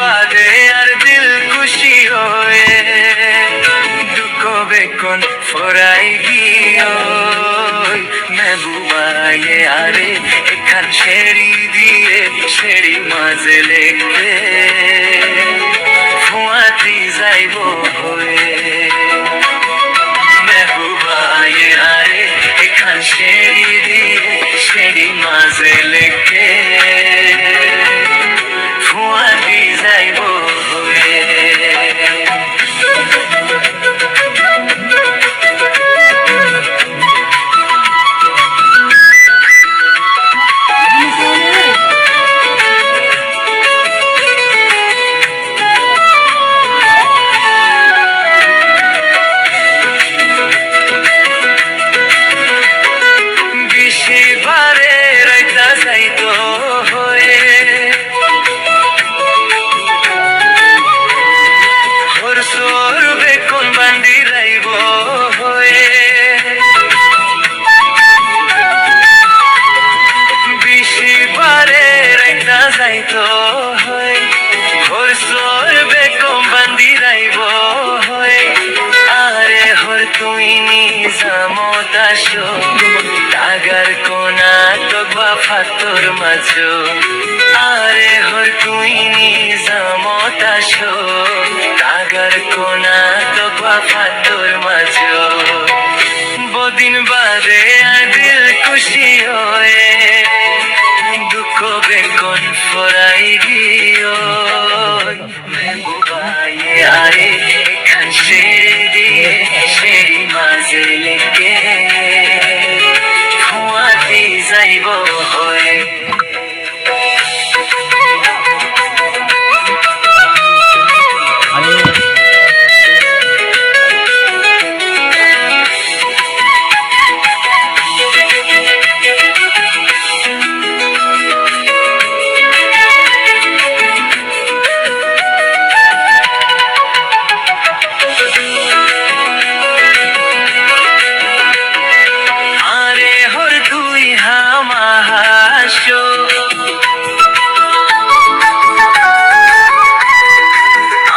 বাদে আর দিল খুশি হয়ে দুঃখ বেকন ফরাই গিয়ে মেহবুবায়ে আরে এখান শেরি দিয়ে শেরি মাঝে লেখে ফুয়াতি যাইব হয়ে মেহবুবায়ে আরে এখান শেরি দিয়ে শেরি মাঝে লেখে ফুয়াতি যাইব হয়ে যাইতো হয় ঘর সরবে কম বান্দি রাইব হয় আরে হর তুই নিজামত আসো টাগার কোনা তকবা ফাতর মাঝো আরে হর তুই নিজামত আসো টাগার কোনা তকবা ফাতর মাঝো বদিন বাদে দিল খুশি হয়ে দুঃখ বেকন ফরাই গিয়ে মেহবুবায়ে আরে এখান শেরি দিয়ে শেরি মাঝে লেখে ফুয়াতি যাইব হয়ে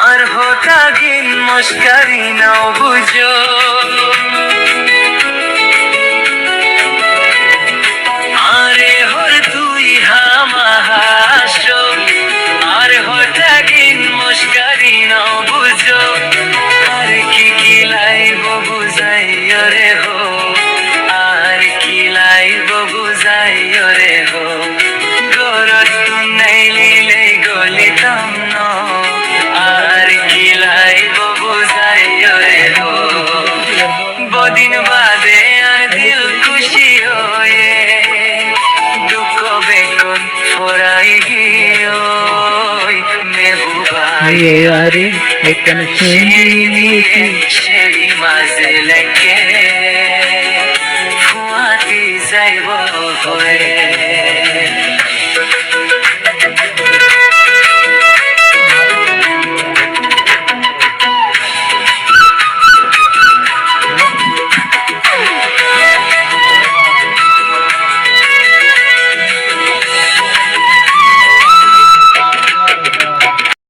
আর হঠাগিন মস্কারি নাও বুঝো আরে হর তুই হামাহাসো আর হঠাগিন মস্কারি নাও বুঝো আর কি লাইব বুঝাই রে হো আর কি লাইব বুঝাই রে হো গরত নাইলিলে গলিতাম ন আর কি লাইব বুঝাই রে হো বদিন বাদে আর দিল খুশি হয়ে দুঃখ বেকন ফরাই গিয়ে মেহবুবায়ে আরে এখান শেরি মাঝে লেখে